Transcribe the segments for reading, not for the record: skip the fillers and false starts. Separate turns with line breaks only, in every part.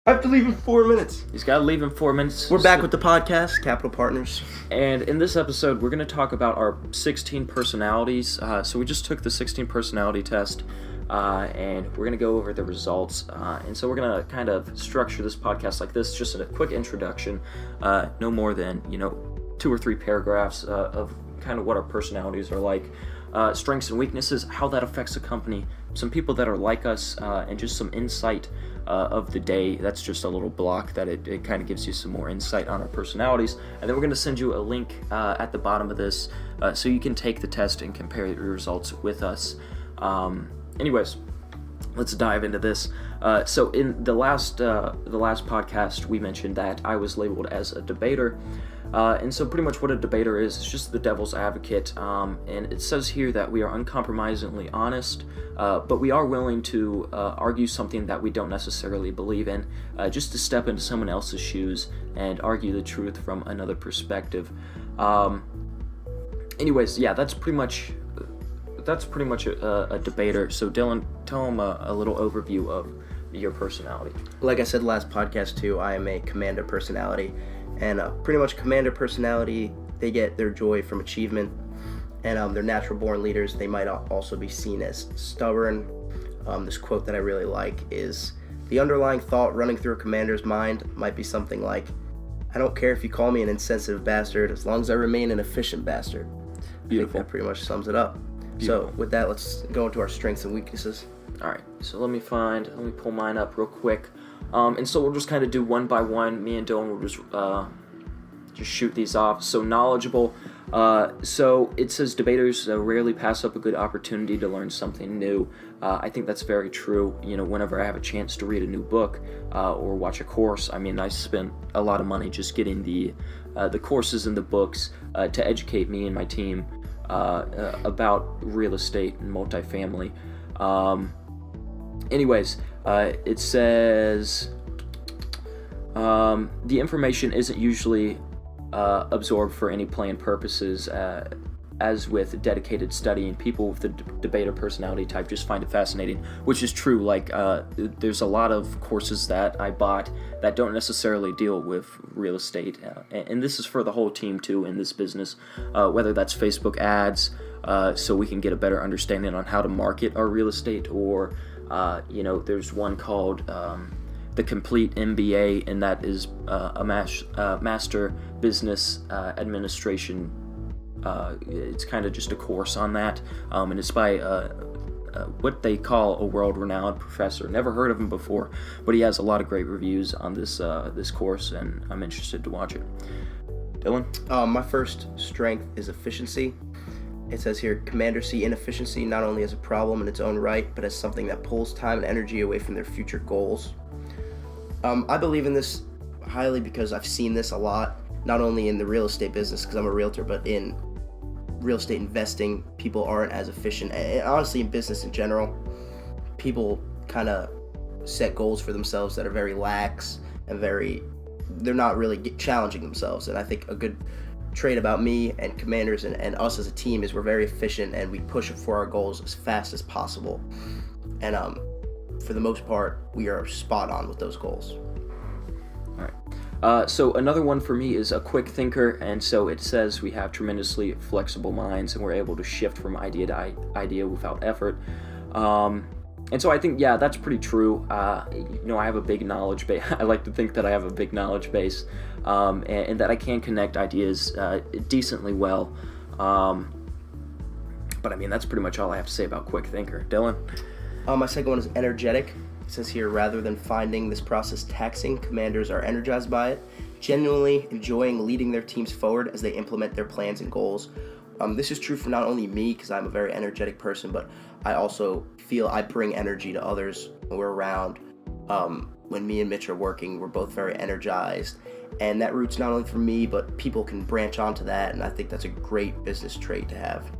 I have to leave in 4 minutes.
He's got to leave in 4 minutes.
We're back with the podcast, Capital Partners.
And in this episode, we're going to talk about our 16 personalities. So we just took the 16 personality test, and we're going to go over the results. And so we're going to kind of structure this podcast like this, just a quick introduction, no more than, 2 or 3 paragraphs of kind of what our personalities are like, strengths and weaknesses, how that affects a company, some people that are like us, and just some insight of the day. That's just a little block that it kind of gives you some more insight on our personalities. And then we're going to send you a link at the bottom of this so you can take the test and compare your results with us. Anyways, let's dive into this. So in the last podcast, we mentioned that I was labeled as a debater. And so pretty much what a debater is, it's just the devil's advocate, and it says here that we are uncompromisingly honest, but we are willing to argue something that we don't necessarily believe in, just to step into someone else's shoes and argue the truth from another perspective. Anyways, yeah, that's pretty much a debater. So Dylan, tell them a little overview of your personality.
Like I said last podcast too, I am a commander personality. And pretty much commander personality, they get their joy from achievement, and they're natural born leaders. They might also be seen as stubborn. This quote that I really like is, the underlying thought running through a commander's mind might be something like, I don't care if you call me an insensitive bastard, as long as I remain an efficient bastard.
Beautiful.
I think that pretty much sums it up. Beautiful. So with that, let's go into our strengths and weaknesses.
All right, so let me pull mine up real quick. And so we'll just kind of do one by one. Me and Dylan will just shoot these off. So knowledgeable. So it says debaters rarely pass up a good opportunity to learn something new. I think that's very true. Whenever I have a chance to read a new book or watch a course, I spent a lot of money just getting the courses and the books to educate me and my team about real estate and multifamily. Anyways, it says the information isn't usually absorbed for any planned purposes, as with dedicated study, and people with the debater personality type just find it fascinating, which is true. Like, there's a lot of courses that I bought that don't necessarily deal with real estate, and this is for the whole team too in this business, whether that's Facebook ads, so we can get a better understanding on how to market our real estate, or there's one called the Complete MBA, and that is a Master Business Administration. It's kind of just a course on that, and it's by what they call a world-renowned professor. Never heard of him before, but he has a lot of great reviews on this course, and I'm interested to watch it. Dylan?
My first strength is efficiency. It says here, commanders see inefficiency not only as a problem in its own right, but as something that pulls time and energy away from their future goals. I believe in this highly because I've seen this a lot, not only in the real estate business, because I'm a realtor, but in real estate investing, people aren't as efficient. And honestly, in business in general, people kind of set goals for themselves that are very lax and they're not really challenging themselves. And I think a good trait about me and commanders and us as a team is we're very efficient, and we push for our goals as fast as possible, and for the most part we are spot on with those goals.
All right, so another one for me is a quick thinker, and so it says we have tremendously flexible minds and we're able to shift from idea to idea without effort, and so I think, yeah, that's pretty true. I have a big knowledge base. I like to think that I have a big knowledge base, and that I can connect ideas decently well. But that's pretty much all I have to say about quick thinker. Dylan?
My second one is energetic. It says here, rather than finding this process taxing, commanders are energized by it, genuinely enjoying leading their teams forward as they implement their plans and goals. This is true for not only me, because I'm a very energetic person, but I also feel I bring energy to others when we're around. When me and Mitch are working, we're both very energized, and that roots not only for me, but people can branch onto that, and I think that's a great business trait to have.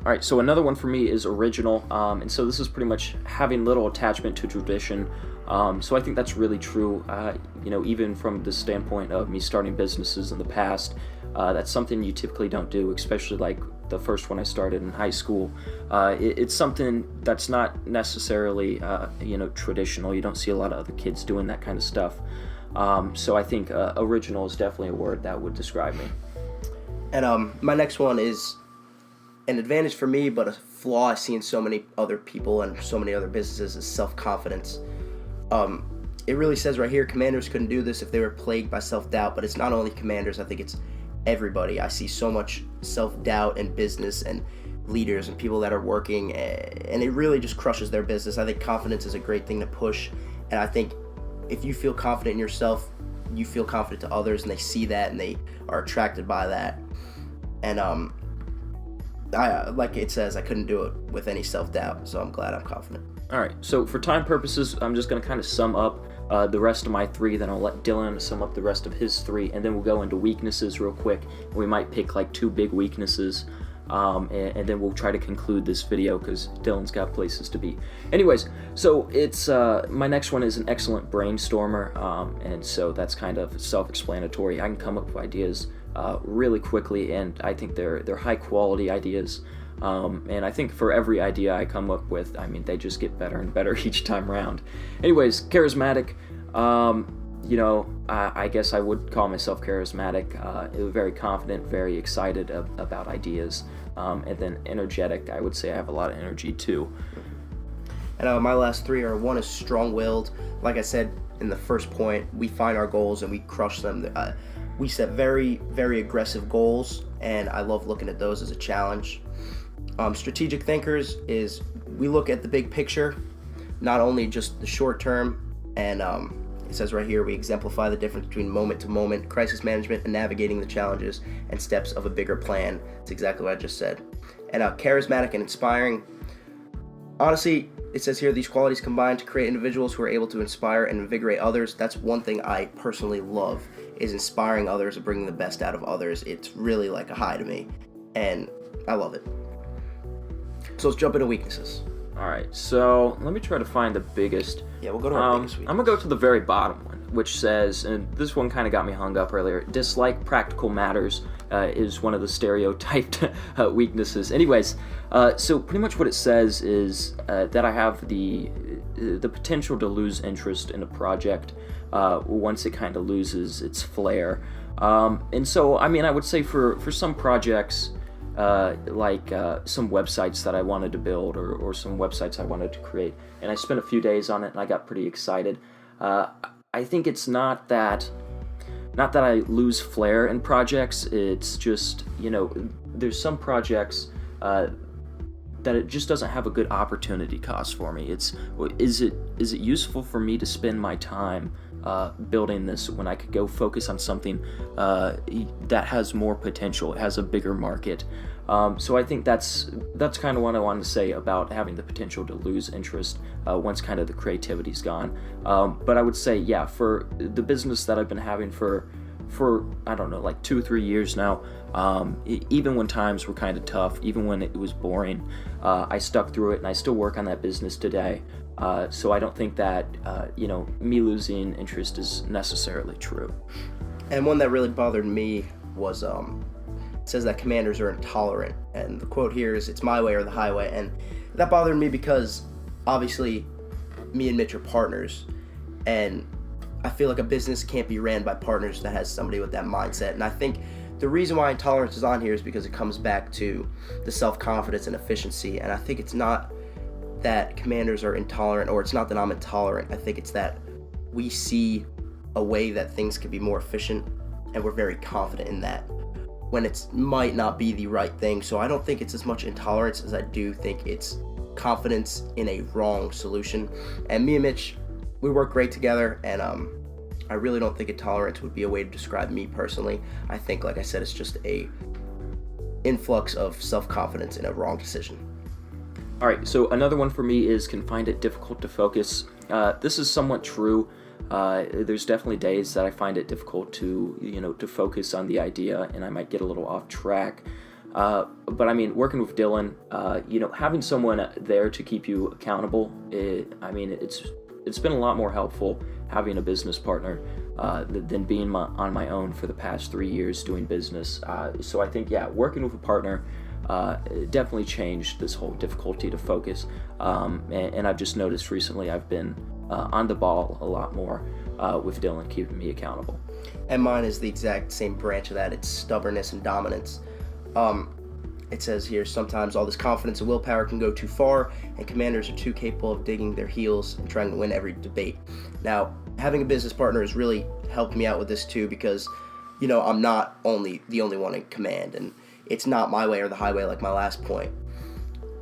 All right, so another one for me is original, and so this is pretty much having little attachment to tradition, So I think that's really true. Even from the standpoint of me starting businesses in the past, that's something you typically don't do, especially like the first one I started in high school. It's something that's not necessarily, traditional. You don't see a lot of other kids doing that kind of stuff. So I think original is definitely a word that would describe me.
And my next one is an advantage for me, but a flaw I see in so many other people and so many other businesses is self-confidence. It really says right here, commanders couldn't do this if they were plagued by self-doubt, but it's not only commanders, I think it's everybody. I see so much self-doubt in business and leaders and people that are working, and it really just crushes their business. I think confidence is a great thing to push, and I think if you feel confident in yourself, you feel confident to others, and they see that and they are attracted by that. And like it says, I couldn't do it with any self-doubt, so I'm glad I'm confident.
All right, so for time purposes, I'm just going to kind of sum up the rest of my 3, then I'll let Dylan sum up the rest of his 3, and then we'll go into weaknesses real quick. We might pick like 2 big weaknesses, and then we'll try to conclude this video because Dylan's got places to be. Anyways, so it's my next one is an excellent brainstormer, and so that's kind of self-explanatory. I can come up with ideas really quickly, and I think they're high quality ideas. And I think for every idea I come up with, they just get better and better each time around. Anyways, charismatic. I guess I would call myself charismatic. Very confident, very excited about ideas. And then energetic. I would say I have a lot of energy too.
And my last 3 are: 1 is strong-willed. Like I said in the first point, we find our goals and we crush them. We set very, very aggressive goals, and I love looking at those as a challenge. Strategic thinkers is we look at the big picture, not only just the short term, and it says right here we exemplify the difference between moment-to-moment crisis management and navigating the challenges and steps of a bigger plan. It's exactly what I just said. And charismatic and inspiring. Honestly, it says here these qualities combine to create individuals who are able to inspire and invigorate others. That's one thing I personally love, is inspiring others and bringing the best out of others. It's really like a high to me, and I love it. So let's jump into weaknesses.
All right, so let me try to find the biggest.
Yeah, we'll go to our biggest weakness.
I'm going to go to the very bottom one, which says, and this one kind of got me hung up earlier, dislike practical matters is one of the stereotyped weaknesses. Anyways, so pretty much what it says is that I have the potential to lose interest in a project once it kind of loses its flair. And so, I would say for some projects, like some websites that I wanted to build or some websites I wanted to create, and I spent a few days on it and I got pretty excited. I think it's not that I lose flair in projects. It's just, there's some projects that it just doesn't have a good opportunity cost for me. Is it useful for me to spend my time building this when I could go focus on something that has more potential, it has a bigger market. So I think that's kind of what I wanted to say about having the potential to lose interest once kind of the creativity's gone. But I would say, yeah, for the business that I've been having for I don't know, like 2 or 3 years now, even when times were kind of tough, even when it was boring, I stuck through it, and I still work on that business today. So I don't think that me losing interest is necessarily true.
And one that really bothered me was it says that commanders are intolerant, and the quote here is, "It's my way or the highway." And that bothered me because obviously me and Mitch are partners, and I feel like a business can't be ran by partners that has somebody with that mindset. And I think the reason why intolerance is on here is because it comes back to the self-confidence and efficiency. And I think it's not that commanders are intolerant, or it's not that I'm intolerant. I think it's that we see a way that things could be more efficient, and we're very confident in that when it might not be the right thing. So I don't think it's as much intolerance as I do think it's confidence in a wrong solution. And me and Mitch, we work great together, and I really don't think intolerance would be a way to describe me personally. I think, like I said, it's just a influx of self-confidence in a wrong decision.
All right, so another one for me is can find it difficult to focus. This is somewhat true. There's definitely days that I find it difficult to focus on the idea, and I might get a little off track. But I mean, working with Dylan, having someone there to keep you accountable, it's it's been a lot more helpful having a business partner than being on my own for the past 3 years doing business. So I think, working with a partner definitely changed this whole difficulty to focus. And I've just noticed recently I've been on the ball a lot more with Dylan keeping me accountable.
And mine is the exact same branch of that. It's stubbornness and dominance. It says here, sometimes all this confidence and willpower can go too far, and commanders are too capable of digging their heels and trying to win every debate. Now, having a business partner has really helped me out with this too, because, I'm not the only one in command, and it's not my way or the highway like my last point.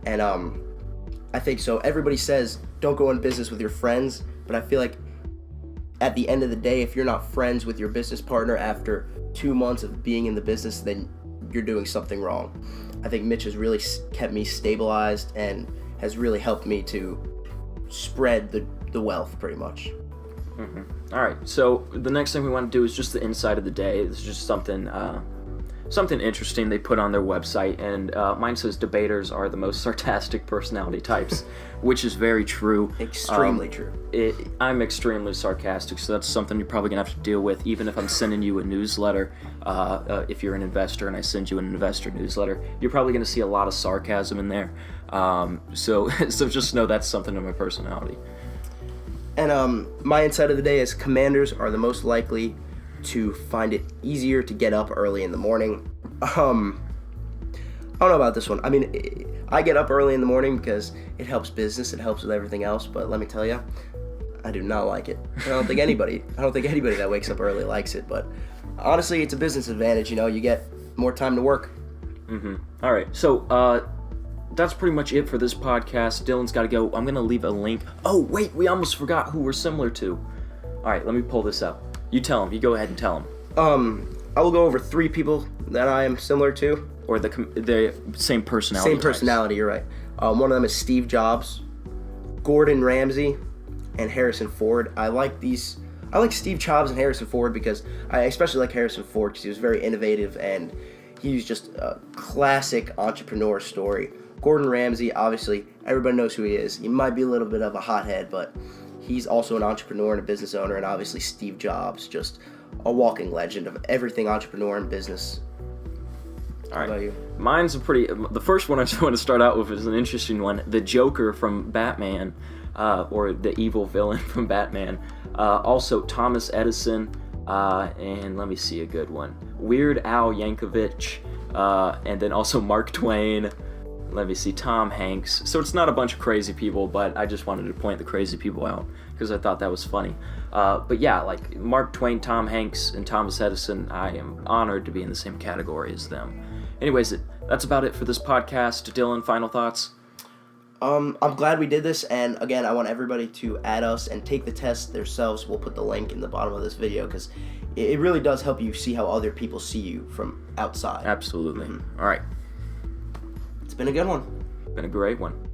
And I think so. Everybody says don't go in business with your friends, but I feel like at the end of the day, if you're not friends with your business partner after 2 months of being in the business, then you're doing something wrong. I think Mitch has really kept me stabilized and has really helped me to spread the wealth pretty much.
Mm-hmm. All right, so the next thing we want to do is just the insight of the day. It's just something interesting they put on their website, and mine says debaters are the most sarcastic personality types, which is very true.
Extremely true.
I'm extremely sarcastic, so that's something you're probably going to have to deal with, even if I'm sending you a newsletter. If you're an investor and I send you an investor newsletter, you're probably going to see a lot of sarcasm in there. So just know that's something in my personality.
And my insight of the day is commanders are the most likely to find it easier to get up early in the morning. I don't know about this one. I mean, I get up early in the morning because it helps business, it helps with everything else, but let me tell you, I do not like it. I don't think anybody that wakes up early likes it, but honestly, it's a business advantage, you get more time to work.
Mm-hmm. All right, so that's pretty much it for this podcast. Dylan's got to go. I'm going to leave a link. Oh, wait, we almost forgot who we're similar to. All right, let me pull this up. You tell him. You go ahead and tell him.
I will go over 3 people that I am similar to.
Or the same personality.
Same personality, you're right. One of them is Steve Jobs, Gordon Ramsay, and Harrison Ford. I like Steve Jobs and Harrison Ford because I especially like Harrison Ford because he was very innovative and he was just a classic entrepreneur story. Gordon Ramsay, obviously, everybody knows who he is. He might be a little bit of a hothead, but he's also an entrepreneur and a business owner, and obviously Steve Jobs, just a walking legend of everything entrepreneur and business.
All right.
How about you?
Mine's the first one I just want to start out with is an interesting one. The Joker from Batman, or the evil villain from Batman. Also Thomas Edison, and let me see a good one. Weird Al Yankovic, and then also Mark Twain. Let me see, Tom Hanks. So it's not a bunch of crazy people, but I just wanted to point the crazy people out because I thought that was funny. But yeah, like Mark Twain, Tom Hanks, and Thomas Edison, I am honored to be in the same category as them. Anyways, that's about it for this podcast. Dylan, final thoughts?
I'm glad we did this, and again, I want everybody to add us and take the test themselves. We'll put the link in the bottom of this video because it really does help you see how other people see you from outside.
Absolutely.
Mm-hmm.
All right.
It's been a good one.
Been a great one.